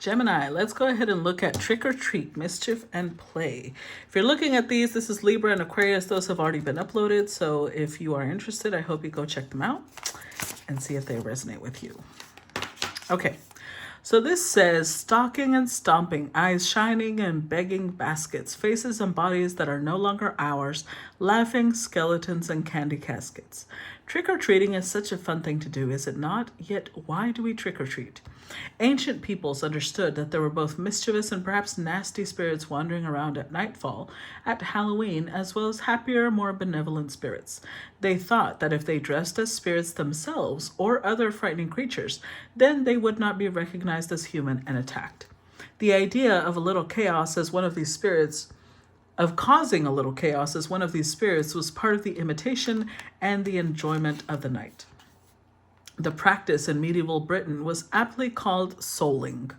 Gemini, let's go ahead and look at trick or treat, mischief, and play. If you're looking at these, this is Libra and Aquarius. Those have already been uploaded. So if you are interested, I hope you go check them out and see if they resonate with you. Okay, so this says stalking and stomping, eyes shining and begging baskets, faces and bodies that are no longer ours, laughing skeletons and candy caskets. Trick-or-treating is such a fun thing to do, is it not? Yet why do we trick-or-treat? Ancient peoples understood that there were both mischievous and perhaps nasty spirits wandering around at nightfall at Halloween, as well as happier, more benevolent spirits. They thought that if they dressed as spirits themselves or other frightening creatures, then they would not be recognized as human and attacked. The idea of a little chaos as one of these spirits of causing a little chaos as one of these spirits was part of the imitation and the enjoyment of the night. The practice in medieval Britain was aptly called souling.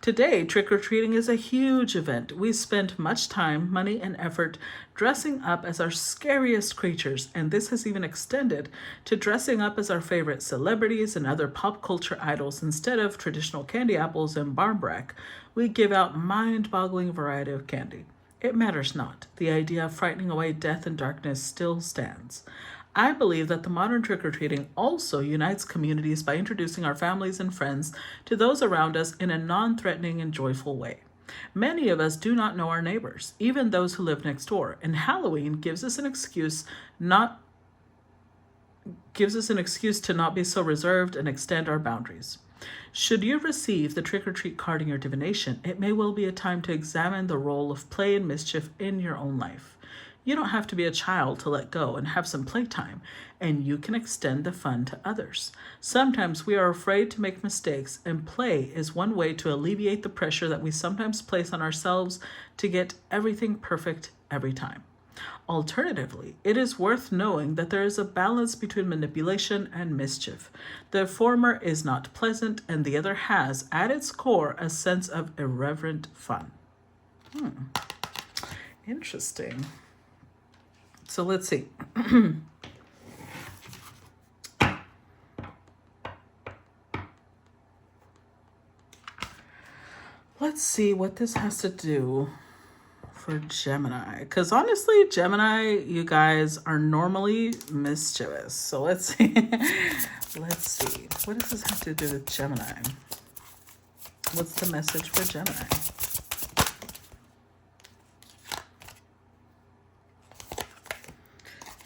Today, trick-or-treating is a huge event. We spend much time, money, and effort dressing up as our scariest creatures, and this has even extended to dressing up as our favorite celebrities and other pop culture idols. Instead of traditional candy apples and barmbrack, we give out mind-boggling variety of candy. It matters not. The idea of frightening away death and darkness still stands. I believe that the modern trick-or-treating also unites communities by introducing our families and friends to those around us in a non-threatening and joyful way. Many of us do not know our neighbors, even those who live next door, and Halloween gives us an excuse to not be so reserved and extend our boundaries. Should you receive the trick-or-treat card in your divination, it may well be a time to examine the role of play and mischief in your own life. You don't have to be a child to let go and have some playtime, and you can extend the fun to others. Sometimes we are afraid to make mistakes, and play is one way to alleviate the pressure that we sometimes place on ourselves to get everything perfect every time. Alternatively, it is worth knowing that there is a balance between manipulation and mischief. The former is not pleasant, and the other has, at its core, a sense of irreverent fun. Interesting. So let's see. Let's see what this has to do for Gemini. Because honestly, Gemini, you guys are normally mischievous. So let's see. Let's see. What does this have to do with Gemini? What's the message for Gemini?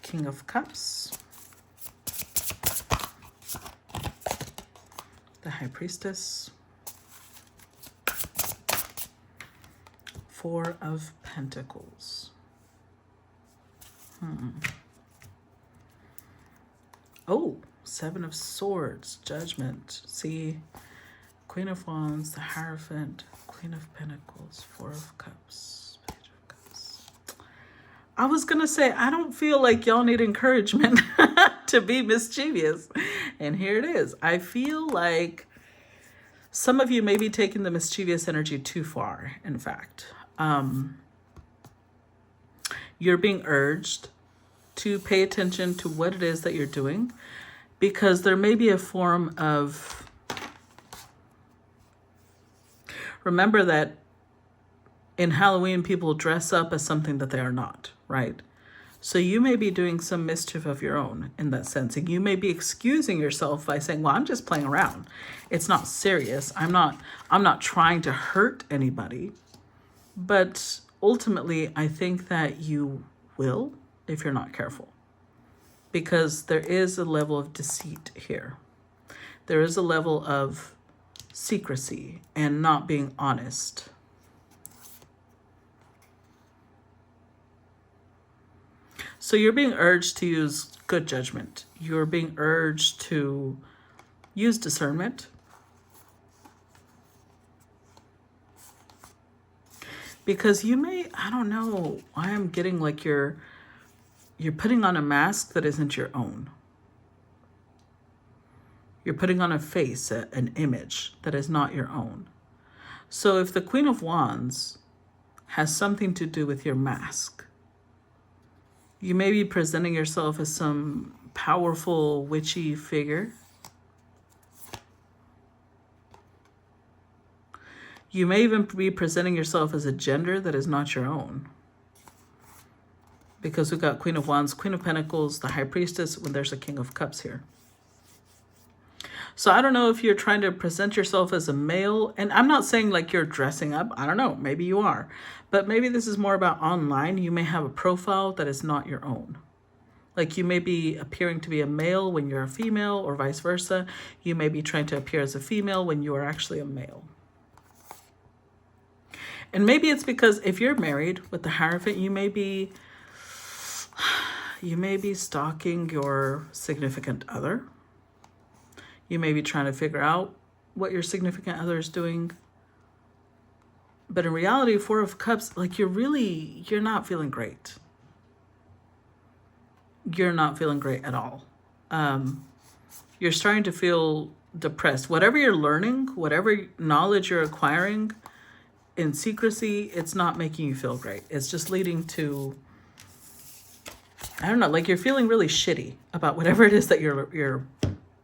King of Cups, the High Priestess, Four of Pentacles. Oh, Seven of Swords, Judgment. See, Queen of Wands, the Hierophant, Queen of Pentacles, Four of Cups. I was going to say, I don't feel like y'all need encouragement to be mischievous. And here it is. I feel like some of you may be taking the mischievous energy too far, in fact. You're being urged to pay attention to what it is that you're doing, because there may be a form of... Remember that in Halloween, people dress up as something that they are not, right? So you may be doing some mischief of your own in that sense. And you may be excusing yourself by saying, well, I'm just playing around. It's not serious. I'm not trying to hurt anybody. But ultimately, I think that you will if you're not careful. Because there is a level of deceit here. There is a level of secrecy and not being honest. So you're being urged to use good judgment. You're being urged to use discernment. Because you may, I don't know, I am getting like you're putting on a mask that isn't your own. You're putting on a face, an image that is not your own. So if the Queen of Wands has something to do with your mask, you may be presenting yourself as some powerful, witchy figure. You may even be presenting yourself as a gender that is not your own. Because we've got Queen of Wands, Queen of Pentacles, the High Priestess, when there's a King of Cups here. So I don't know if you're trying to present yourself as a male, and I'm not saying like you're dressing up. I don't know, maybe you are. But maybe this is more about online. You may have a profile that is not your own. Like you may be appearing to be a male when you're a female, or vice versa. You may be trying to appear as a female when you are actually a male. And maybe it's because if you're married with the Hierophant, you may be stalking your significant other. You may be trying to figure out what your significant other is doing. But in reality, Four of Cups, like you're not feeling great. You're not feeling great at all. You're starting to feel depressed. Whatever you're learning, whatever knowledge you're acquiring in secrecy, it's not making you feel great. It's just leading to, I don't know, like you're feeling really shitty about whatever it is that you're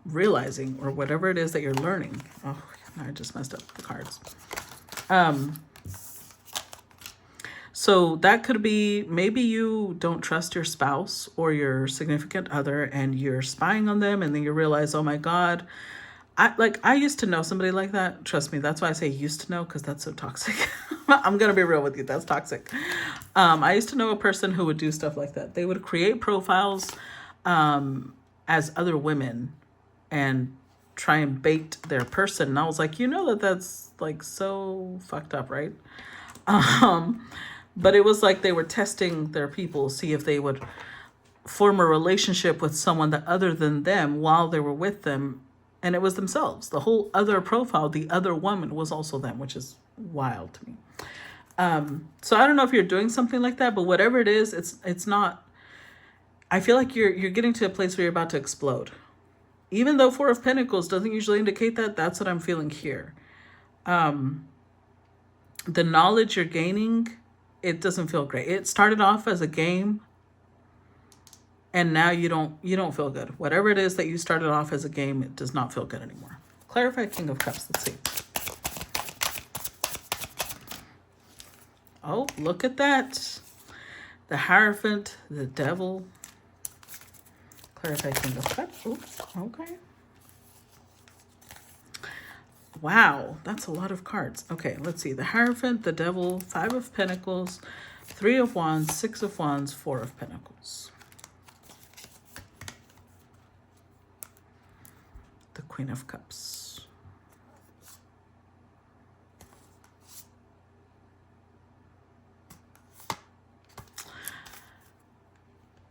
realizing, or whatever it is that you're learning. Oh, I just messed up the cards. So that could be, maybe you don't trust your spouse or your significant other, and you're spying on them, and then you realize, oh my God, I used to know somebody like that. Trust me, that's why I say used to know, because that's so toxic. I'm gonna be real with you, that's toxic. I used to know a person who would do stuff like that. They would create profiles as other women and try and bait their person. And I was like, you know that's like so fucked up, right? But it was like they were testing their people, see if they would form a relationship with someone that other than them while they were with them. And it was themselves. The whole other profile, the other woman, was also them, which is wild to me. So I don't know if you're doing something like that, but whatever it is, it's not. I feel like you're getting to a place where you're about to explode. Even though Four of Pentacles doesn't usually indicate that, that's what I'm feeling here. The knowledge you're gaining, it doesn't feel great. It started off as a game, and now you don't feel good. Whatever it is that you started off as a game, it does not feel good anymore. Clarify King of Cups. Let's see. Oh, look at that. The Hierophant, the Devil. Clarify King of Cups. Oops. Okay. Wow, that's a lot of cards. Okay, let's see. The Hierophant, the Devil, Five of Pentacles, Three of Wands, Six of Wands, Four of Pentacles. The Queen of Cups.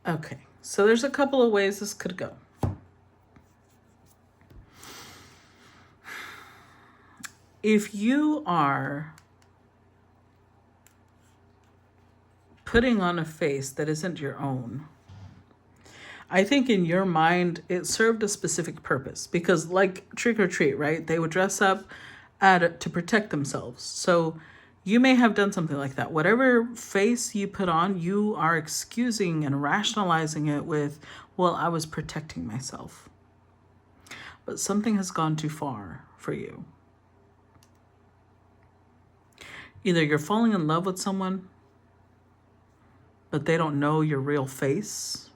Okay, so there's a couple of ways this could go. If you are putting on a face that isn't your own, I think in your mind, it served a specific purpose, because like trick or treat, right? They would dress up to protect themselves. So you may have done something like that. Whatever face you put on, you are excusing and rationalizing it with, well, I was protecting myself. But something has gone too far for you. Either you're falling in love with someone, but they don't know your real face.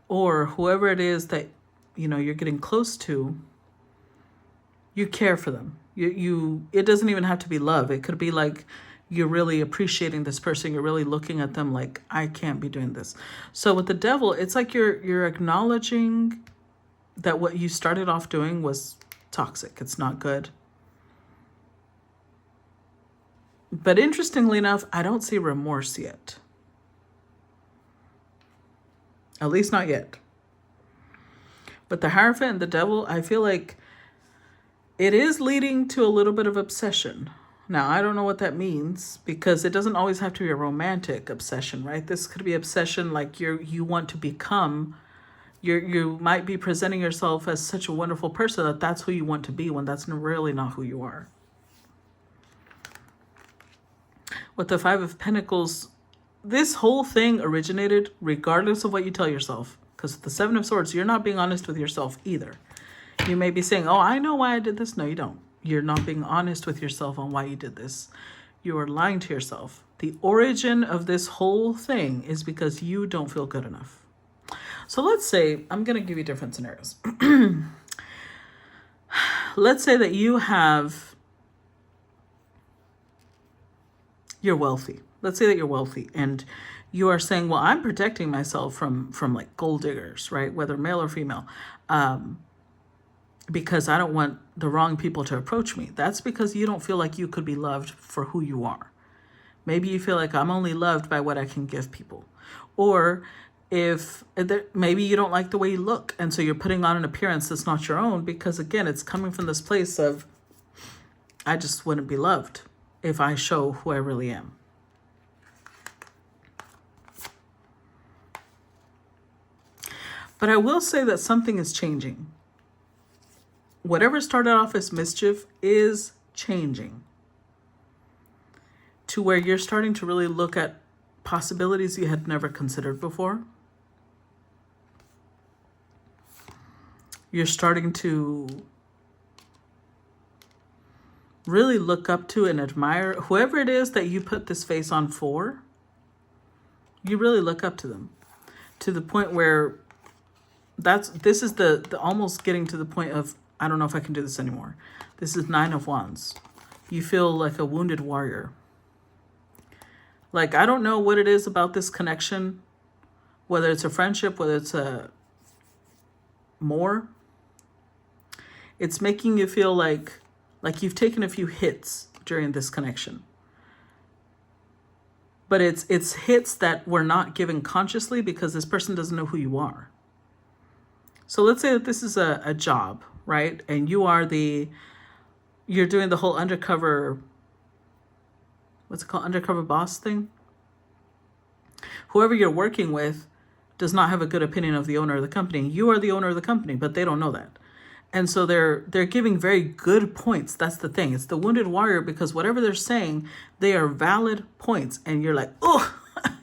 Or whoever it is that, you're getting close to, you care for them. It doesn't even have to be love. It could be like you're really appreciating this person. You're really looking at them like, I can't be doing this. So with the Devil, it's like you're acknowledging that what you started off doing was toxic. It's not good. But interestingly enough, I don't see remorse yet. At least not yet. But the Hierophant and the Devil, I feel like it is leading to a little bit of obsession. Now, I don't know what that means, because it doesn't always have to be a romantic obsession, right? This could be obsession like you want to become. You might be presenting yourself as such a wonderful person that that's who you want to be, when that's really not who you are. With the Five of Pentacles, this whole thing originated regardless of what you tell yourself. Because with the Seven of Swords, you're not being honest with yourself either. You may be saying, oh, I know why I did this. No, you don't. You're not being honest with yourself on why you did this. You are lying to yourself. The origin of this whole thing is because you don't feel good enough. So let's say, I'm going to give you different scenarios. Let's say that you're wealthy. Let's say that you're wealthy and you are saying, well, I'm protecting myself from like gold diggers, right? Whether male or female, because I don't want the wrong people to approach me. That's because you don't feel like you could be loved for who you are. Maybe you feel like I'm only loved by what I can give people. Or maybe you don't like the way you look, and so you're putting on an appearance that's not your own, because again, it's coming from this place of, I just wouldn't be loved if I show who I really am. But I will say that something is changing. Whatever started off as mischief is changing to where you're starting to really look at possibilities you had never considered before. You're starting to really look up to and admire whoever it is that you put this face on for. You really look up to them to the point where this is the almost getting to the point of, I don't know if I can do this anymore. This is 9 of Wands. You feel like a wounded warrior. Like, I don't know what it is about this connection, whether it's a friendship, whether it's more. It's making you feel like you've taken a few hits during this connection. But it's hits that were not given consciously because this person doesn't know who you are. So let's say that this is a job, right? And you're doing the whole undercover, what's it called? Undercover boss thing. Whoever you're working with does not have a good opinion of the owner of the company. You are the owner of the company, but they don't know that. And so they're giving very good points. That's the thing. It's the wounded warrior, because whatever they're saying, they are valid points. And you're like, oh,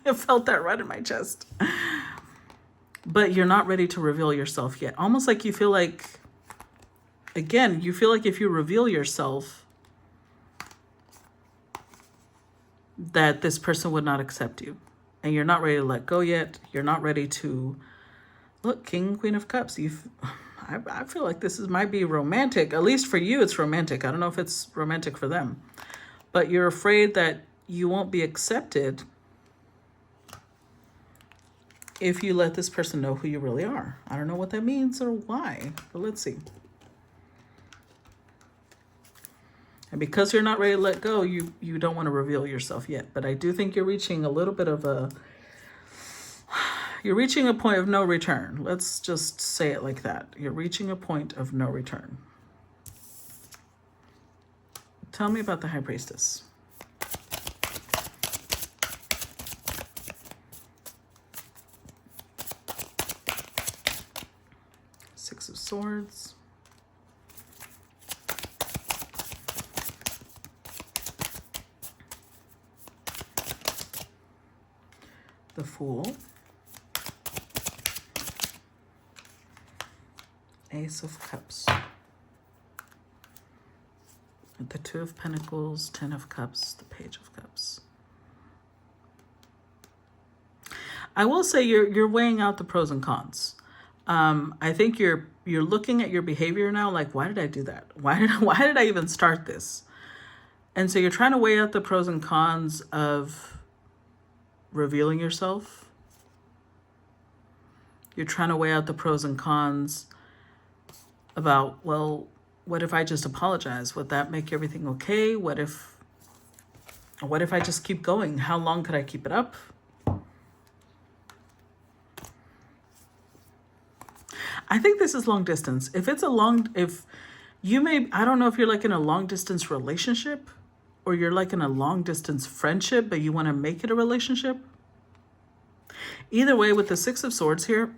I felt that right in my chest. But you're not ready to reveal yourself yet. Almost like you feel like, again, you feel like if you reveal yourself, that this person would not accept you. And you're not ready to let go yet. You're not ready to, look, King, Queen of Cups. I feel like might be romantic. At least for you, it's romantic. I don't know if it's romantic for them. But you're afraid that you won't be accepted if you let this person know who you really are. I don't know what that means or why, but let's see. And because you're not ready to let go, you don't want to reveal yourself yet. But I do think you're reaching a little bit of you're reaching a point of no return. Let's just say it like that. You're reaching a point of no return. Tell me about the High Priestess. Six of Swords. The Fool. Ace of Cups. The Two of Pentacles, 10 of Cups, the Page of Cups. I will say you're weighing out the pros and cons. I think you're looking at your behavior now like, why did I do that? Why did I even start this? And so you're trying to weigh out the pros and cons of revealing yourself. You're trying to weigh out the pros and cons about, well, what if I just apologize? Would that make everything okay? What if I just keep going? How long could I keep it up? I think this is long distance. I don't know if you're like in a long distance relationship or you're like in a long distance friendship, but you want to make it a relationship. Either way, with the Six of Swords here,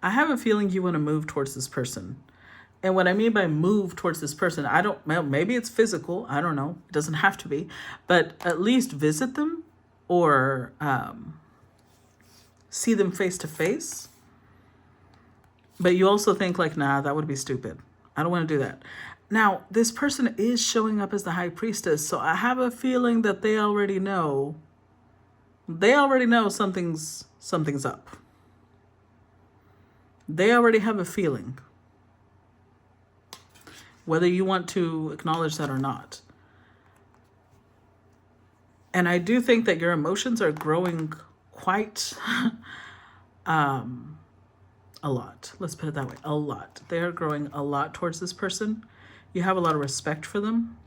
I have a feeling you want to move towards this person. And what I mean by move towards this person, maybe it's physical. I don't know. It doesn't have to be. But at least visit them or see them face to face. But you also think like, nah, that would be stupid. I don't want to do that. Now, this person is showing up as the high priestess, so I have a feeling that they already know. They already know something's up. They already have a feeling, whether you want to acknowledge that or not. And I do think that your emotions are growing quite a lot. Let's put it that way. A lot. They are growing a lot towards this person. You have a lot of respect for them.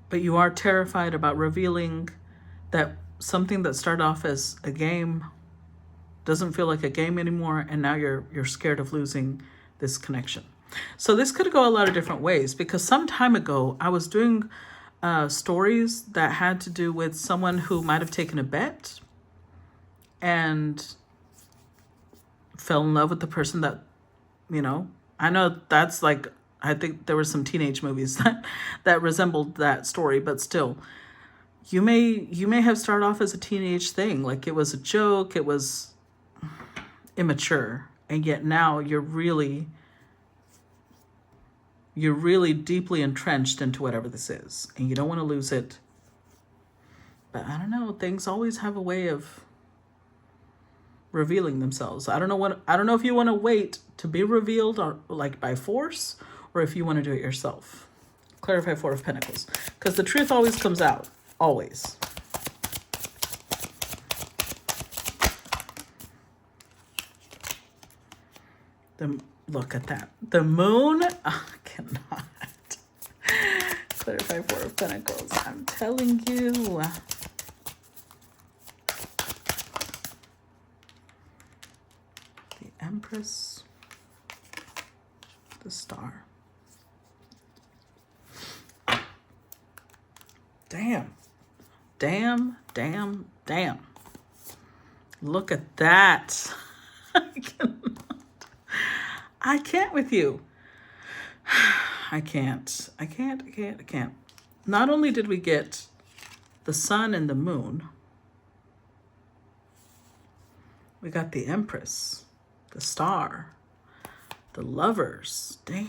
But you are terrified about revealing that something that started off as a game doesn't feel like a game anymore, and now you're scared of losing this connection. So this could go a lot of different ways, because some time ago I was doing stories that had to do with someone who might have taken a bet and fell in love with the person that, you know, I know that's like, I think there were some teenage movies that resembled that story, but still, you may have started off as a teenage thing, like it was a joke, it was immature, and yet now you're really deeply entrenched into whatever this is, and you don't want to lose it. But I don't know, things always have a way of revealing themselves. I don't know if you want to wait to be revealed, or like by force, or if you want to do it yourself. Clarify Four of Pentacles, because the truth always comes out, always. Look at that. The moon. Oh, I cannot. Clarify Four of Pentacles. I'm telling you. The Empress. The Star. Damn. Damn, damn, damn. Look at that. I can't with you. I can't. Not only did we get the sun and the moon, we got the Empress, the Star, the Lovers. Damn.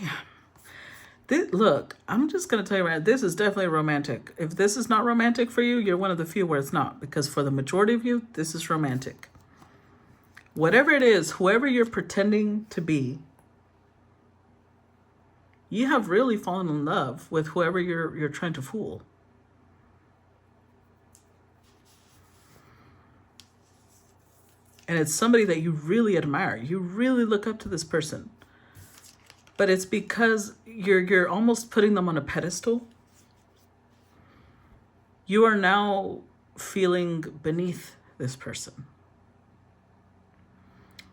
Look, I'm just going to tell you right now, this is definitely romantic. If this is not romantic for you, you're one of the few where it's not, because for the majority of you, this is romantic. Whatever it is, whoever you're pretending to be, you have really fallen in love with whoever you're trying to fool. And it's somebody that you really admire. You really look up to this person. But it's because you're almost putting them on a pedestal. You are now feeling beneath this person.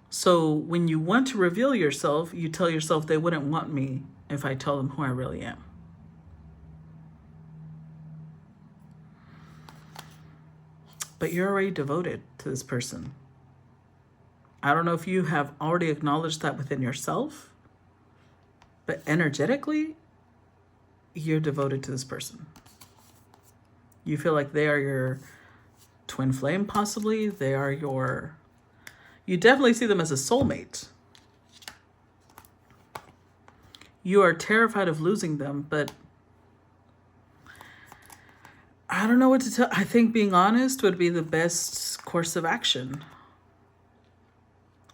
So when you want to reveal yourself, you tell yourself they wouldn't want me if I tell them who I really am. But you're already devoted to this person. I don't know if you have already acknowledged that within yourself, but energetically, you're devoted to this person. You feel like they are your twin flame, possibly. They are you definitely see them as a soulmate. You are terrified of losing them, but I don't know what to tell. I think being honest would be the best course of action.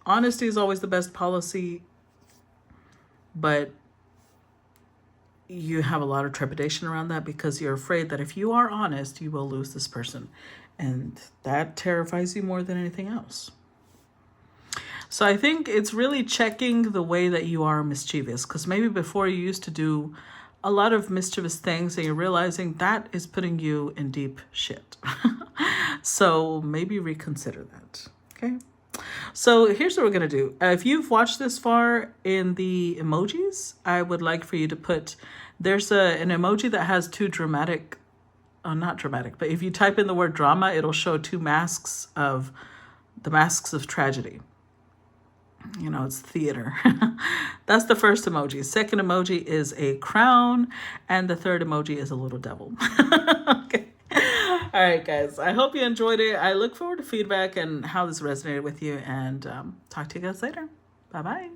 Honesty is always the best policy, but you have a lot of trepidation around that because you're afraid that if you are honest, you will lose this person. And that terrifies you more than anything else. So I think it's really checking the way that you are mischievous, because maybe before you used to do a lot of mischievous things and you're realizing that is putting you in deep shit. So maybe reconsider that. Okay. So here's what we're going to do. If you've watched this far in the emojis, I would like for you to put, there's an emoji that has two dramatic, not dramatic, but if you type in the word drama, it'll show two masks of the masks of tragedy. You know, it's theater. That's the first emoji. Second emoji is a crown. And the third emoji is a little devil. Okay. All right, guys. I hope you enjoyed it. I look forward to feedback and how this resonated with you, and talk to you guys later. Bye-bye.